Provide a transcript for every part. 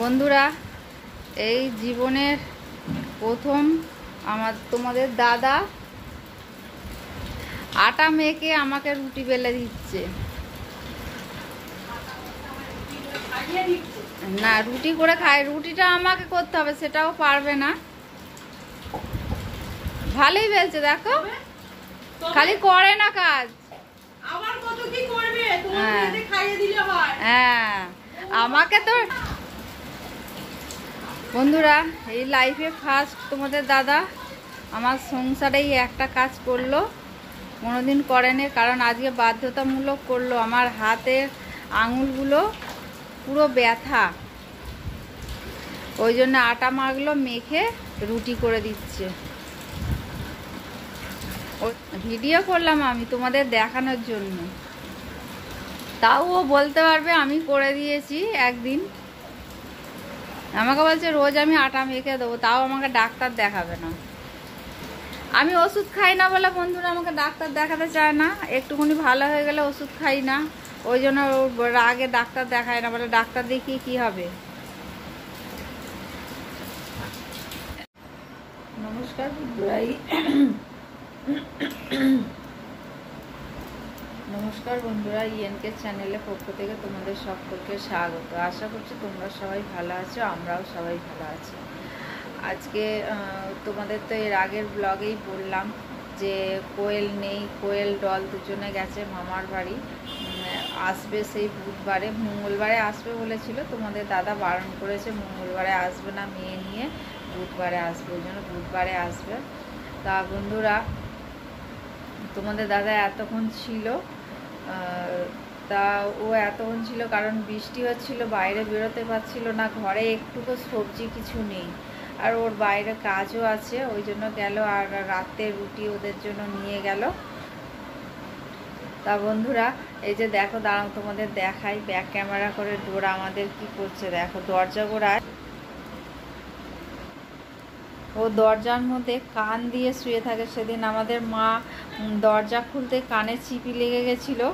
বন্ধুরা, এই জীবনের প্রথম তোমাদের দাদা আটা মেখে আমাকে রুটি বেলে দিচ্ছে। না, রুটি করে খায়, রুটিটা আমাকে করতে হবে, সেটাও পারবে না। ভালোই বেলছে দেখো, খালি করে না কাজ। হ্যাঁ, আমাকে তো বন্ধুরা এই লাইফে ফার্স্ট তোমাদের দাদা আমার সংসারেই একটা কাজ করলো, কোনোদিন করেনি। কারণ আজকে বাধ্যতামূলক করলো। আমার হাতের আঙুলগুলো পুরো ব্যথা, ওই জন্য আটা মাখলো, মেখে রুটি করে দিচ্ছে। ভিডিও করলাম আমি তোমাদের দেখানোর জন্য, তাও ও বলতে পারবে আমি করে দিয়েছি একদিন। আমাকে বলছে রোজ আমি আটা মেখে দেবো, তাও আমাকে ডাক্তার দেখাবে না। আমি ওষুধ খাই না বলে বন্ধুরা আমাকে ডাক্তার দেখাতে চায় না। একটুখানি ভালো হয়ে গেলে ওষুধ খাই না, ওই জন্য রাগে ডাক্তার দেখায় না, বলে ডাক্তার দেখিয়ে কি হবে। নমস্কার বন্ধুরা, নমস্কার বন্ধুরা, ইএনকে চ্যানেলের পক্ষ থেকে তোমাদের সকলকে স্বাগত। আশা করছি তোমরা সবাই ভালো আছো, আমরাও সবাই ভালো আছি। আজকে তোমাদের তো এর আগের ব্লগেই বললাম যে কোয়েল নেই, কোয়েল ডল দুজনে গেছে মামার বাড়ি। আসবে সেই বুধবারে, মঙ্গলবারে আসবে বলেছিল, তোমাদের দাদা বারণ করেছে মঙ্গলবারে আসবে না, মেয়ে নিয়ে বুধবারে আসবে, ওই জন্য বুধবারে আসবে। তা বন্ধুরা, তোমাদের দাদা এতক্ষণ ছিল, তা ও এতক্ষণ ছিল কারণ বৃষ্টি হচ্ছিল, বাইরে বেরোতে পারছিল না, ঘরে একটুকু সবজি কিছু নেই, আর ওর বাইরে কাজও আছে, ওই জন্য গেল। আর রাতে রুটি ওদের জন্য নিয়ে গেল। তা বন্ধুরা, এই যে দেখো, দাঁড়াও তোমাদের দেখাই ব্যাক ক্যামেরা করে ডোরা আমাদের কি করছে দেখো। দরজা গোড়ায় ও দরজার মধ্যে কান দিয়ে শুয়ে থাকে। সেদিন আমাদের মা দরজা খুলতে কানে চিপি লেগে গেছিলো,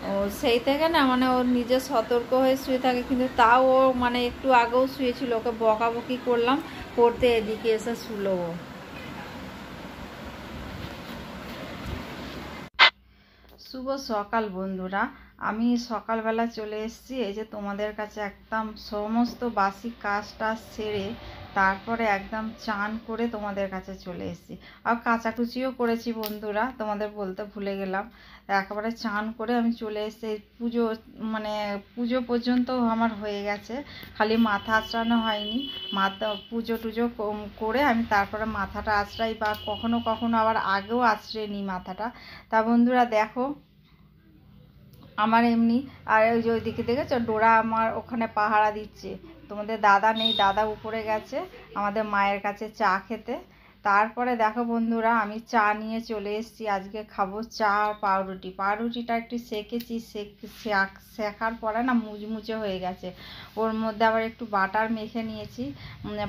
ও সেই থেকে না মানে ওর নিজে সতর্ক হয়ে শুয়ে থাকে। কিন্তু তাও ও মানে একটু আগেও শুয়েছিল, ওকে বকাবকি করলাম, করতে এদিকে এসে শুলো ও। শুভ সকাল বন্ধুরা, আমি সকালবেলা চলে এসেছি। এই যে তোমাদের কাছে একদম সমস্ত বাসি কাজ টাজ সেরে তারপরে একদম চান করে তোমাদের কাছে চলে এসেছি। আর কাচাকুচিও করেছি বন্ধুরা, তোমাদের বলতে ভুলে গেলাম। একেবারে চান করে আমি চলে এসেছি। পুজো মানে পুজো পর্যন্ত আমার হয়ে গেছে, খালি মাথা আঁচড়ানো হয়নি। মাথা পুজো টুজো করে আমি তারপরে মাথাটা আঁচড়াই, বা কখনো কখনো আবার আগেও আঁচড়ে নিই মাথাটা। তা বন্ধুরা দেখো আমার এমনি, আর ওই যে ওইদিকে দেখেছো ডোরা আমার ওখানে পাহারা দিচ্ছে। তোমাদের দাদা নেই, দাদা উপরে গেছে আমাদের মায়ের কাছে চা খেতে। তারপরে দেখো বন্ধুরা, আমি চা নিয়ে চলে এসেছি। আজকে খাবো চা আর পাউরুটি। পাউরুটিটা একটু সেকেছি, শেখার পরে না মুচমুচে হয়ে গেছে। ওর মধ্যে আবার একটু বাটার মেখে নিয়েছি।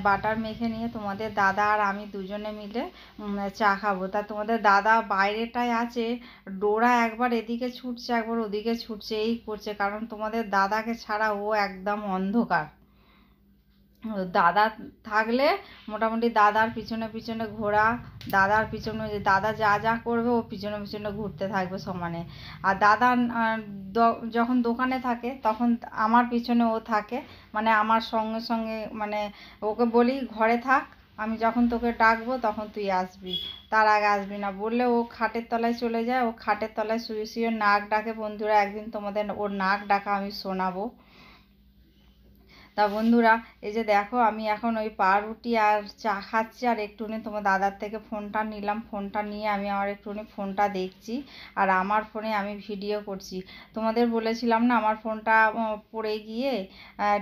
বাটার মেখে নিয়ে তোমাদের দাদা আর আমি দুজনে মিলে চা খাবো। তা তোমাদের দাদা বাইরেটায় আছে, ডোরা একবার এদিকে ছুটছে একবার ওদিকে ছুটছে, এই করছে। কারণ তোমাদের দাদাকে ছাড়া ও একদম অন্ধকার। দাদা থাকলে মোটামুটি দাদার পিছনে পিছনে ঘোরা, দাদার পিছনে দাদা যা যা করবে ও পিছনে পিছনে ঘুরতে থাকবে সমানে। আর দাদা যখন দোকানে থাকে তখন আমার পিছনে ও থাকে, মানে আমার সঙ্গে সঙ্গে, মানে ওকে বলি ঘরে থাক, আমি যখন তোকে ডাকবো তখন তুই আসবি, তার আগে আসবি না। বললে ও খাটের তলায় চলে যায়, ও খাটের তলায় শুয়ে শুয়ে নাক ডাকে বন্ধুরা। একদিন তোমাদের ওর নাক ডাকা আমি শোনাবো। তা বন্ধুরা, এই যে দেখো আমি এখন ওই পাউরুটি আর চা খাচ্ছি, আর একটুখানি তোমার দাদার থেকে ফোনটা নিলাম। ফোনটা নিয়ে আমি আমার একটুখানি ফোনটা দেখছি, আর আমার ফোনে আমি ভিডিও করছি। তোমাদের বলেছিলাম না আমার ফোনটা পড়ে গিয়ে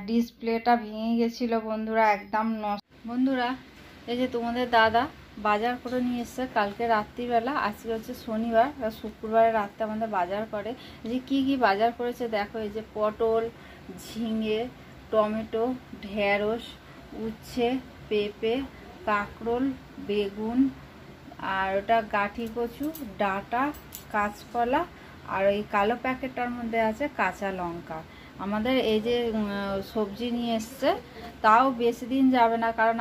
ডিসপ্লেটা ভেঙে গেছিলো বন্ধুরা, একদম নষ্ট। বন্ধুরা, এই যে তোমাদের দাদা বাজার করে নিয়ে এসছে কালকে রাত্রিবেলা। আজকে হচ্ছে শনিবার, শুক্রবারে রাত্রে আমাদের বাজার করে। যে কি কি বাজার করেছে দেখো, এই যে পটল, ঝিঙে, টমেটো, ঢেঁড়স, উচ্ছে, পেঁপে, কাঁকরোল, বেগুন, আর ওটা গাঠি কচু, ডাঁটা, কাঁচকলা, আর ওই কালো প্যাকেটটার মধ্যে আছে কাঁচা লঙ্কা। আমাদের এই যে সবজি নিয়ে এসছে, তাও বেশি দিন যাবে না, কারণ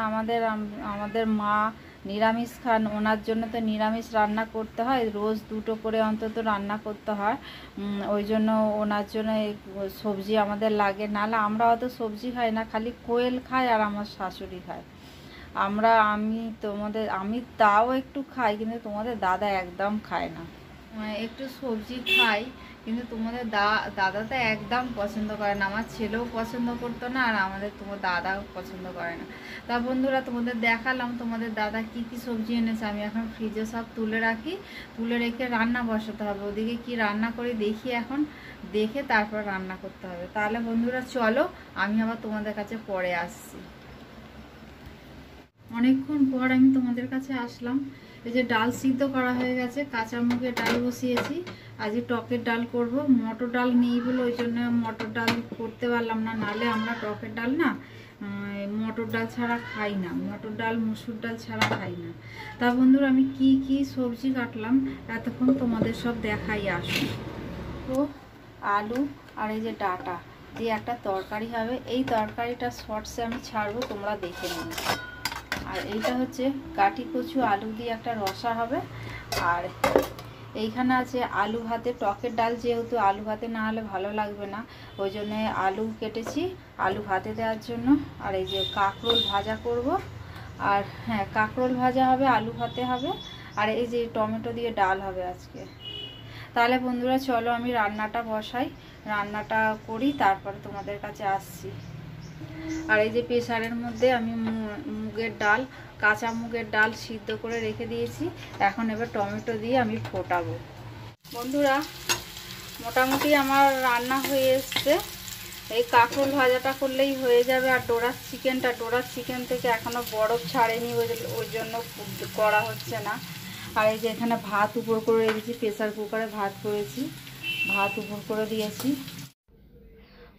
আমাদের মা নিরামিষ খান, ওনার জন্য তো নিরামিষ রান্না করতে হয়, রোজ 2টো করে অন্তত রান্না করতে হয়। ওই জন্য ওনার জন্য এই সবজি আমাদের লাগে, নাহলে আমরা অত সবজি খাই না, খালি কোয়েল খাই আর আমার শাশুড়ি খায়। আমি তাও একটু খাই, কিন্তু তোমাদের দাদা একদম খায় না। একটু সবজি খাই, কিন্তু তোমাদের দাদা তো একদম পছন্দ করে না, আমার ছেলেও পছন্দ করতো না, আর তোমার দাদাও পছন্দ করে না। তা বন্ধুরা, তোমাদের দেখালাম তোমাদের দাদা কি কি সবজি এনেছে। আমি এখন ফ্রিজে সব তুলে রাখি, তুলে রেখে রান্না বসাতে হবে। ওদিকে কি রান্না করে দেখি, এখন দেখে তারপর রান্না করতে হবে। তাহলে বন্ধুরা চলো, আমি আবার তোমাদের কাছে পরে আসছি। অনেকক্ষণ পর আমি তোমাদের কাছে আসলাম। এই যে ডাল সিদ্ধ করা হয়ে গেছে, কাঁচা মুগের ডাল বসিয়েছি। আজকে টকের ডাল করব, মটর ডাল নেই বলে ওই জন্য মটর ডাল করতে পারলাম না, নালে আমরা টকের ডাল না মটর ডাল ছাড়া খাই না, মটর ডাল মসুর ডাল ছাড়া খাই না। তা বন্ধুরা, আমি কি কি সবজি কাটলাম এতক্ষণ তোমাদের সব দেখাই। আসুন, তো আলু আর এই যে ডাঁটা দিয়ে একটা তরকারি হবে। এই তরকারিটা শর্টসে আমি ছাড়বো, তোমরা দেখে নেবে। আর এইটা হচ্ছে কাটি কচু আলু দিয়ে একটা রসা হবে। আর এইখানে আছে আলু ভাতে টকের ডাল, যেহেতু আলু ভাতে না হলে ভালো লাগবে না, ওই জন্য আলু কেটেছি আলু ভাতে দেওয়ার জন্য। আর এই যে কাঁকরোল ভাজা করব, আর হ্যাঁ কাঁকরোল ভাজা হবে, আলু ভাতে হবে, আর এই যে টমেটো দিয়ে ডাল হবে আজকে। তাহলে বন্ধুরা চলো, আমি রান্নাটা বসাই, রান্নাটা করি, তারপরে তোমাদের কাছে আসছি। আর এই যে প্রেসারের মধ্যে আমি মুগের ডাল, কাঁচা মুগের ডাল সিদ্ধ করে রেখে দিয়েছি। এখন এবার টমেটো দিয়ে আমি ফোটাবো। বন্ধুরা, মোটামুটি আমার রান্না হয়ে এসছে। এই কাঁকরোল ভাজাটা করলেই হয়ে যাবে। আর ডোরার চিকেন থেকে এখনও বরফ ছাড়েনি, ওই জন্য করা হচ্ছে না। আর এই যে এখানে ভাত উপর করে রেখেছি, প্রেসার কুকারে ভাত করেছি, ভাত উপর করে দিয়েছি।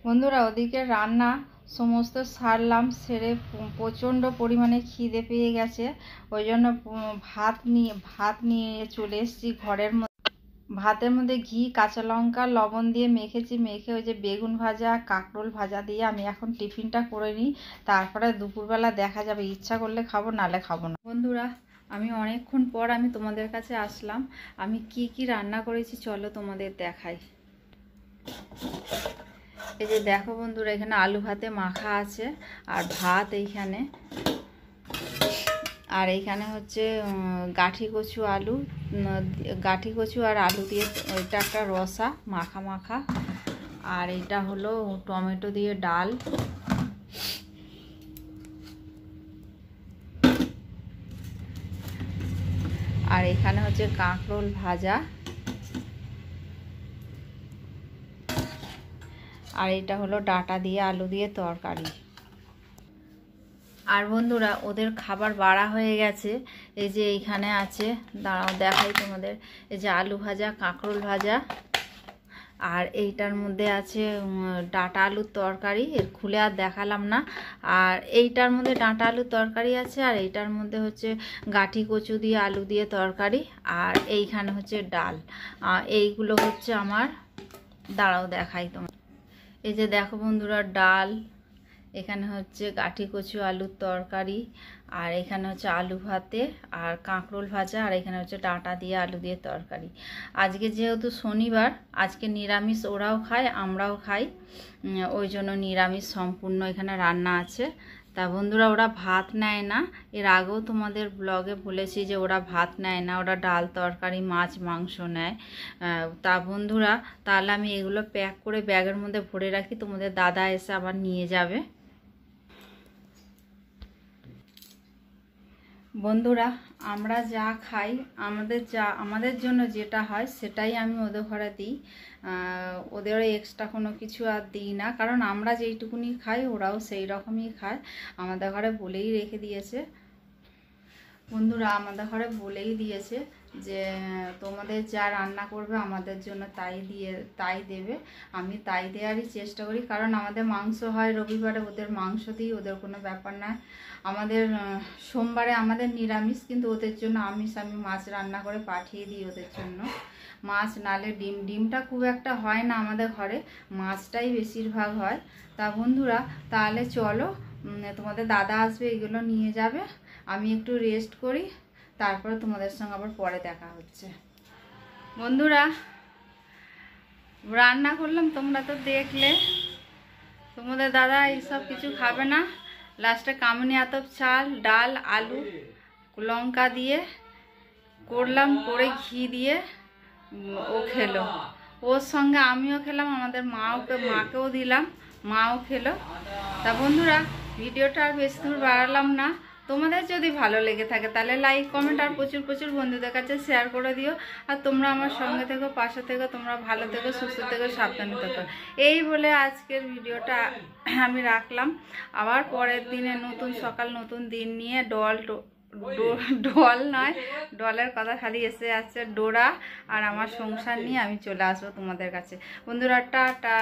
বন্ধুরা, ওদিকে রান্না সমস্ত সারলাম, সেরে প্রচণ্ড পরিমাণে খিদে পেয়ে গেছে, ওই জন্য ভাত নিয়ে চলে এসেছি ঘরের মধ্যে। ভাতের মধ্যে ঘি, কাঁচা লঙ্কা, লবণ দিয়ে মেখেছি, মেখে ওই যে বেগুন ভাজা, কাঁকরোল ভাজা দিয়ে আমি এখন টিফিনটা করে নিই, তারপরে দুপুরবেলা দেখা যাবে, ইচ্ছা করলে খাবো, নালে খাবো না। বন্ধুরা, আমি অনেকক্ষণ পর আমি তোমাদের কাছে আসলাম। আমি কি কি রান্না করেছি চলো তোমাদের দেখাই। এই যে দেখো বন্ধুরা, এখানে আলু ভাতে মাখা আছে, আর ভাত এইখানে, আর এইখানে হচ্ছে গাঠি কচু আর আলু দিয়ে ওইটা একটা রসা মাখা মাখা, আর এটা হলো টমেটো দিয়ে ডাল, আর এখানে হচ্ছে কাঁকরোল ভাজা, আর এটা হলো ডাঁটা দিয়ে আলু দিয়ে তরকারি। আর বন্ধুরা, ওদের খাবার বাড়া হয়ে গেছে। এই যে এইখানে আছে, দাঁড়াও দেখাই তোমাদের, এই যে আলু ভাজা, কাঁকরোল ভাজা, আর এইটার মধ্যে আছে ডাঁটা আলুর তরকারি, এর খুলে আর দেখালাম না। আর এইটার মধ্যে ডাঁটা আলুর তরকারি আছে, আর এইটার মধ্যে হচ্ছে গাঠি কচু দিয়ে আলু দিয়ে তরকারি, আর এইখানে হচ্ছে ডাল। এইগুলো হচ্ছে আমার, দাঁড়াও দেখাই তোমার। এই যে দেখো বন্ধুরা, ডাল, এখানে হচ্ছে গাঠি কচু আলুর তরকারি, আর এখানে হচ্ছে আলু ভাতে আর কাঁকরোল ভাজা, আর এখানে হচ্ছে ডাঁটা দিয়ে আলু দিয়ে তরকারি। আজকে যেহেতু শনিবার, আজকে নিরামিষ ওরাও খায়, আমরাও খাই, ওই জন্য নিরামিষ সম্পূর্ণ এখানে রান্না আছে। তা বন্ধুরা, ওরা ভাত নেয় না, এর আগেও তোমাদের ব্লগে বলেছি যে ওরা ভাত নেয় না, ওরা ডাল তরকারি মাছ মাংস নেয়। তা বন্ধুরা, তাহলে আমি এগুলো প্যাক করে ব্যাগের মধ্যে ভরে রাখি, তোমাদের দাদা এসে আবার নিয়ে যাবে। বন্ধুরা, আমরা যা খাই, আমাদের জন্য যেটা হয় সেটাই আমি ওদের ঘরে দিই, ওদের এক্সট্রা কোনো কিছু আর দিই না, কারণ আমরা যেইটুকুনি খাই ওরাও সেই রকমই খায়। আমাদের ঘরে বলেই রেখে দিয়েছে বন্ধুরা, আমাদের ঘরে বলেই দিয়েছে যে তোমাদের যা রান্না করবে আমাদের জন্য তাই দেবে। আমি তাই দেওয়ারই চেষ্টা করি, কারণ আমাদের মাংস হয় রবিবারে, ওদের মাংস দিই, ওদের কোনো ব্যাপার না। আমাদের সোমবারে আমাদের নিরামিষ, কিন্তু ওদের জন্য আমিষ, আমি মাছ রান্না করে পাঠিয়ে দিই ওদের জন্য। মাছ নালে ডিমটা খুব একটা হয় না আমাদের ঘরে, মাছটাই বেশিরভাগ হয়। তা বন্ধুরা তাহলে চলো, তোমাদের দাদা আসবে, এগুলো নিয়ে যাবে, আমি একটু রেস্ট করি, তারপরে তোমাদের সঙ্গে আবার পরে দেখা হচ্ছে। বন্ধুরা রান্না করলাম, তোমরা তো দেখলে। তোমাদের দাদা এইসব কিছু খাবে না, লাস্টে কামিনী আতপ চাল, ডাল, আলু, লঙ্কা দিয়ে করলাম, করে ঘি দিয়ে ও খেলো। ওর সঙ্গে আমিও খেলাম, আমাদের মাকেও দিলাম, মাও খেলো। তা বন্ধুরা ভিডিওটা আর বেশি দূর বাড়ালাম না। তোমাদের যদি ভালো লেগে থাকে তাহলে লাইক কমেন্ট আর প্রচুর বন্ধুদের কাছে শেয়ার করে দিও। আর তোমরা আমার সঙ্গে থেকো, পাশে থেকো, তোমরা ভালো থেকো, সুস্থ থেকো, সাবধানে থেকো। এই বলে আজকের ভিডিওটা আমি রাখলাম। আবার পরের দিনে নতুন সকাল, নতুন দিন নিয়ে ডল নয়, ডলের কথা খালি এসে যাচ্ছে, ডোরা আর আমার সংসার নিয়ে আমি চলে আসবো তোমাদের কাছে। বন্ধুরা টাটা।